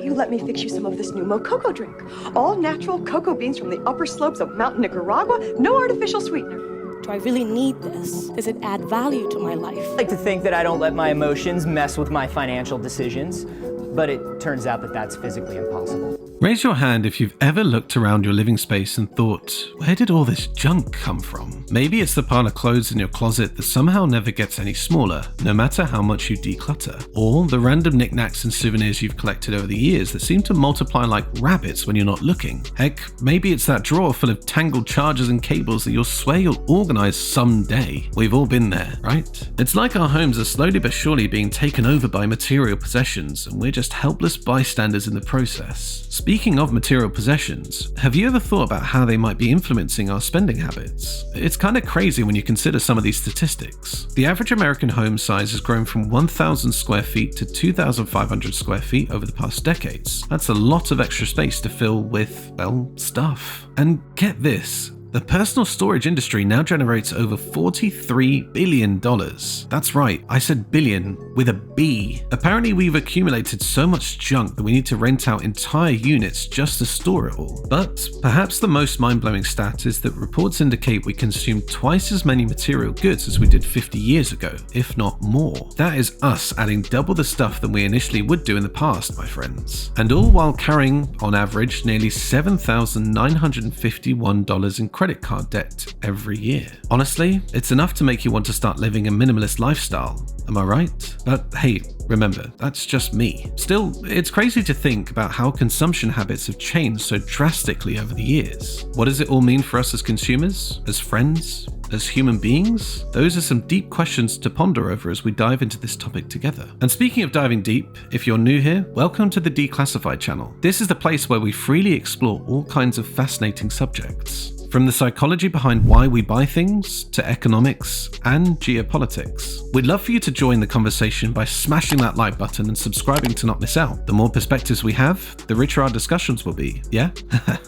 about you let me fix you some of this new Mococo drink? All natural cocoa beans from the upper slopes of Mountain Nicaragua, no artificial sweetener. Do I really need this? Does it add value to my life? I like to think that I don't let my emotions mess with my financial decisions, but it turns out that that's physically impossible. Raise your hand if you've ever looked around your living space and thought, where did all this junk come from? Maybe it's the pile of clothes in your closet that somehow never gets any smaller, no matter how much you declutter. Or the random knickknacks and souvenirs you've collected over the years that seem to multiply like rabbits when you're not looking. Heck, maybe it's that drawer full of tangled chargers and cables that you'll swear you'll organize someday. We've all been there, right? It's like our homes are slowly but surely being taken over by material possessions, and we're just helpless bystanders in the process. Speaking of material possessions, have you ever thought about how they might be influencing our spending habits? It's kind of crazy when you consider some of these statistics. The average American home size has grown from 1,000 square feet to 2,500 square feet over the past decades. That's a lot of extra space to fill with, well, stuff. And get this, the personal storage industry now generates over $43 billion. That's right, I said billion with a B. Apparently we've accumulated so much junk that we need to rent out entire units just to store it all. But perhaps the most mind-blowing stat is that reports indicate we consume twice as many material goods as we did 50 years ago, if not more. That is us adding double the stuff than we initially would do in the past, my friends. And all while carrying, on average, nearly $7,951 in credit card debt every year. Honestly, it's enough to make you want to start living a minimalist lifestyle. Am I right? But hey, remember, that's just me. Still, it's crazy to think about how consumption habits have changed so drastically over the years. What does it all mean for us as consumers, as friends, as human beings? Those are some deep questions to ponder over as we dive into this topic together. And speaking of diving deep, if you're new here, welcome to the Declassified channel. This is the place where we freely explore all kinds of fascinating subjects. From the psychology behind why we buy things to economics and geopolitics. We'd love for you to join the conversation by smashing that like button and subscribing to not miss out. The more perspectives we have, the richer our discussions will be, yeah?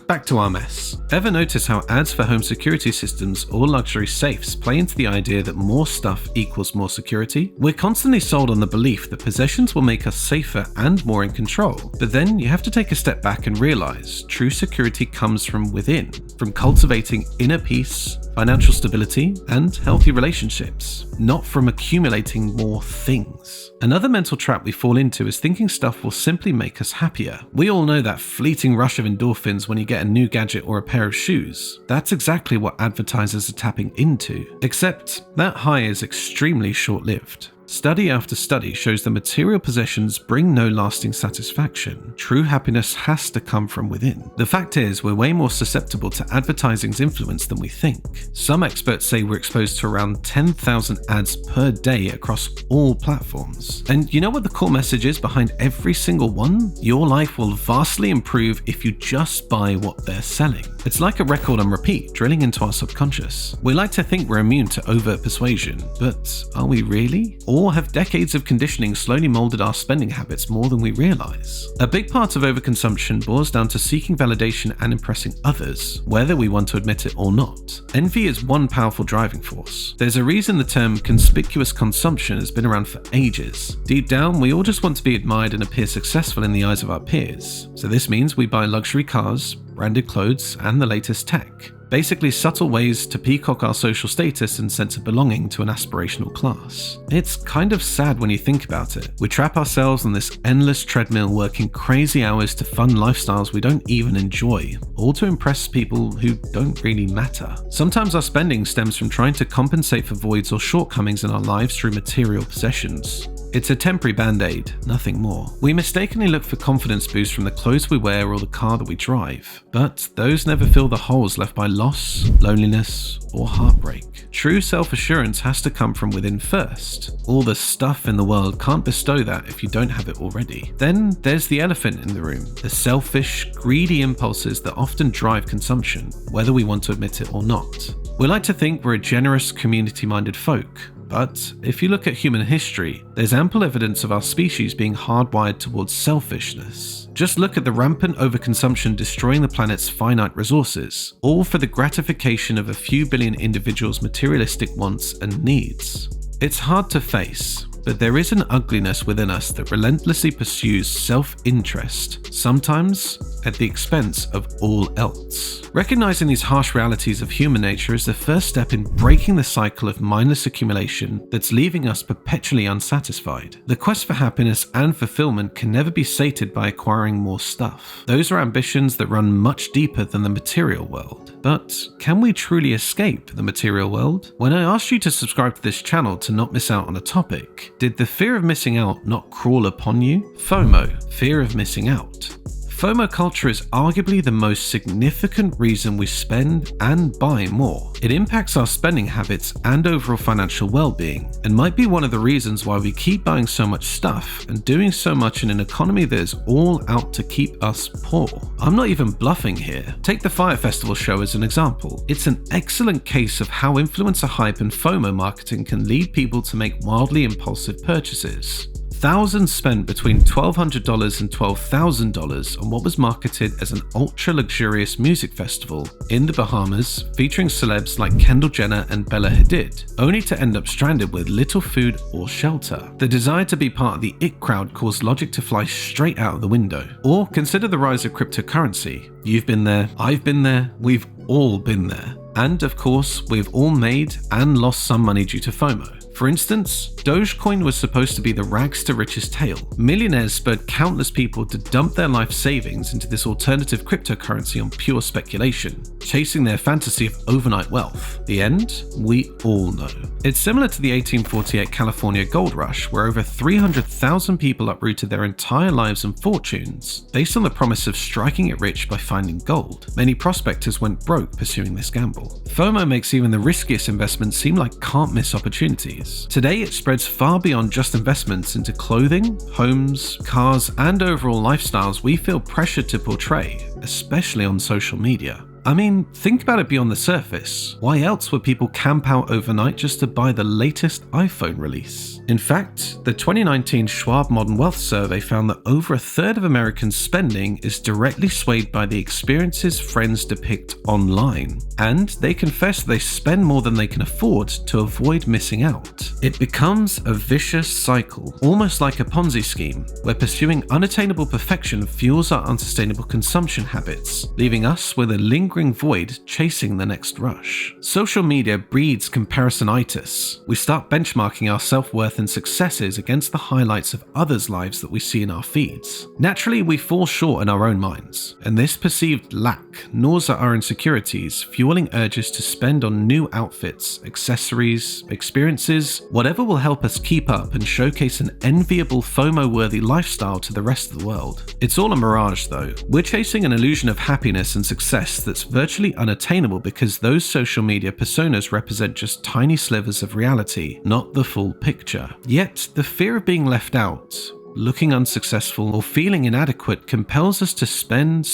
Back to our mess. Ever notice how ads for home security systems or luxury safes play into the idea that more stuff equals more security? We're constantly sold on the belief that possessions will make us safer and more in control. But then you have to take a step back and realize true security comes from within, from cultivating inner peace, financial stability, and healthy relationships, not from accumulating more things. Another mental trap we fall into is thinking stuff will simply make us happier. We all know that fleeting rush of endorphins when you get a new gadget or a pair of shoes. That's exactly what advertisers are tapping into, except that high is extremely short-lived. Study after study shows that material possessions bring no lasting satisfaction. True happiness has to come from within. The fact is, we're way more susceptible to advertising's influence than we think. Some experts say we're exposed to around 10,000 ads per day across all platforms. And you know what the core message is behind every single one? Your life will vastly improve if you just buy what they're selling. It's like a record on repeat, drilling into our subconscious. We like to think we're immune to overt persuasion, but are we really? Or have decades of conditioning slowly molded our spending habits more than we realize? A big part of overconsumption boils down to seeking validation and impressing others, whether we want to admit it or not. Envy is one powerful driving force. There's a reason the term conspicuous consumption has been around for ages. Deep down, we all just want to be admired and appear successful in the eyes of our peers. So this means we buy luxury cars, branded clothes, and the latest tech. Basically subtle ways to peacock our social status and sense of belonging to an aspirational class. It's kind of sad when you think about it. We trap ourselves on this endless treadmill working crazy hours to fund lifestyles we don't even enjoy, all to impress people who don't really matter. Sometimes our spending stems from trying to compensate for voids or shortcomings in our lives through material possessions. It's a temporary band-aid, nothing more. We mistakenly look for confidence boosts from the clothes we wear or the car that we drive, but those never fill the holes left by loss, loneliness, or heartbreak. True self-assurance has to come from within first. All the stuff in the world can't bestow that if you don't have it already. Then there's the elephant in the room, the selfish, greedy impulses that often drive consumption, whether we want to admit it or not. We like to think we're a generous, community-minded folk, but if you look at human history, there's ample evidence of our species being hardwired towards selfishness. Just look at the rampant overconsumption destroying the planet's finite resources, all for the gratification of a few billion individuals' materialistic wants and needs. It's hard to face, but there is an ugliness within us that relentlessly pursues self-interest, sometimes at the expense of all else. Recognizing these harsh realities of human nature is the first step in breaking the cycle of mindless accumulation that's leaving us perpetually unsatisfied. The quest for happiness and fulfillment can never be sated by acquiring more stuff. Those are ambitions that run much deeper than the material world. But can we truly escape the material world? When I asked you to subscribe to this channel to not miss out on a topic, did the fear of missing out not crawl upon you? FOMO, fear of missing out. FOMO culture is arguably the most significant reason we spend and buy more. It impacts our spending habits and overall financial well-being, and might be one of the reasons why we keep buying so much stuff and doing so much in an economy that is all out to keep us poor. I'm not even bluffing here. Take the Fyre Festival show as an example. It's an excellent case of how influencer hype and FOMO marketing can lead people to make wildly impulsive purchases. Thousands spent between $1,200 and $12,000 on what was marketed as an ultra-luxurious music festival in the Bahamas featuring celebs like Kendall Jenner and Bella Hadid, only to end up stranded with little food or shelter. The desire to be part of the it crowd caused logic to fly straight out of the window. Or consider the rise of cryptocurrency. You've been there, I've been there, we've all been there. And of course, we've all made and lost some money due to FOMO. For instance, Dogecoin was supposed to be the rags to riches tale. Millionaires spurred countless people to dump their life savings into this alternative cryptocurrency on pure speculation, chasing their fantasy of overnight wealth. The end? We all know. It's similar to the 1848 California gold rush, where over 300,000 people uprooted their entire lives and fortunes based on the promise of striking it rich by finding gold. Many prospectors went broke pursuing this gamble. FOMO makes even the riskiest investments seem like can't-miss opportunities. Today, it spreads far beyond just investments into clothing, homes, cars, and overall lifestyles we feel pressured to portray, especially on social media. I mean, think about it beyond the surface. Why else would people camp out overnight just to buy the latest iPhone release? In fact, the 2019 Schwab Modern Wealth Survey found that over a third of Americans' spending is directly swayed by the experiences friends depict online, and they confess they spend more than they can afford to avoid missing out. It becomes a vicious cycle, almost like a Ponzi scheme, where pursuing unattainable perfection fuels our unsustainable consumption habits, leaving us with a lingering void chasing the next rush. Social media breeds comparisonitis. We start benchmarking our self-worth and successes against the highlights of others' lives that we see in our feeds. Naturally, we fall short in our own minds, and this perceived lack gnaws at our insecurities, fueling urges to spend on new outfits, accessories, experiences, whatever will help us keep up and showcase an enviable FOMO-worthy lifestyle to the rest of the world. It's all a mirage though. We're chasing an illusion of happiness and success that's virtually unattainable because those social media personas represent just tiny slivers of reality, not the full picture. Yet, the fear of being left out, looking unsuccessful, or feeling inadequate compels us to spend,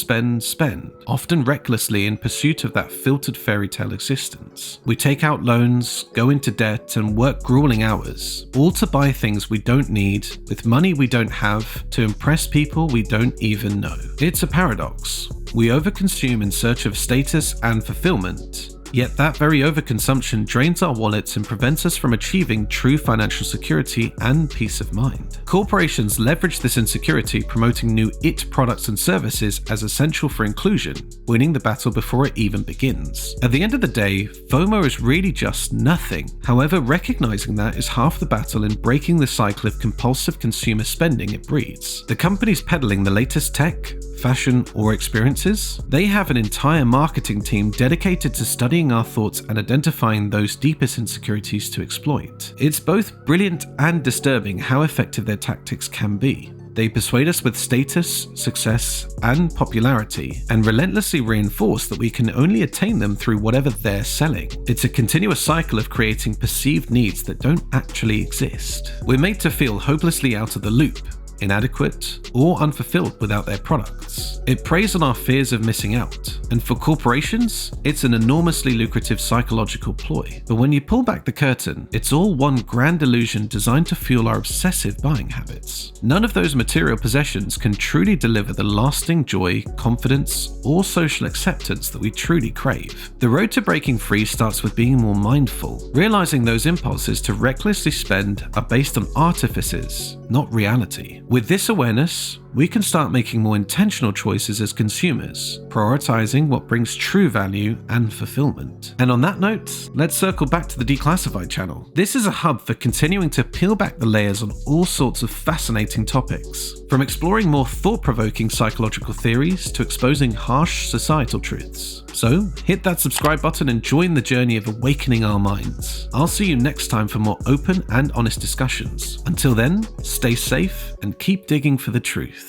often recklessly in pursuit of that filtered fairy tale existence. We take out loans, go into debt, and work grueling hours, all to buy things we don't need, with money we don't have, to impress people we don't even know. It's a paradox. We overconsume in search of status and fulfillment, yet that very overconsumption drains our wallets and prevents us from achieving true financial security and peace of mind. Corporations leverage this insecurity, promoting new IT products and services as essential for inclusion, winning the battle before it even begins. At the end of the day, FOMO is really just nothing. However, recognizing that is half the battle in breaking the cycle of compulsive consumer spending it breeds. The companies peddling the latest tech, fashion, or experiences, they have an entire marketing team dedicated to studying our thoughts and identifying those deepest insecurities to exploit. It's both brilliant and disturbing how effective their tactics can be. They persuade us with status, success, and popularity, and relentlessly reinforce that we can only attain them through whatever they're selling. It's a continuous cycle of creating perceived needs that don't actually exist. We're made to feel hopelessly out of the loop, inadequate, or unfulfilled without their products. It preys on our fears of missing out, and for corporations, it's an enormously lucrative psychological ploy. But when you pull back the curtain, it's all one grand illusion designed to fuel our obsessive buying habits. None of those material possessions can truly deliver the lasting joy, confidence, or social acceptance that we truly crave. The road to breaking free starts with being more mindful, realizing those impulses to recklessly spend are based on artifices, not reality. With this awareness, we can start making more intentional choices as consumers, prioritizing what brings true value and fulfillment. And on that note, let's circle back to the Declassified channel. This is a hub for continuing to peel back the layers on all sorts of fascinating topics, from exploring more thought-provoking psychological theories to exposing harsh societal truths. So, hit that subscribe button and join the journey of awakening our minds. I'll see you next time for more open and honest discussions. Until then, stay safe and keep digging for the truth.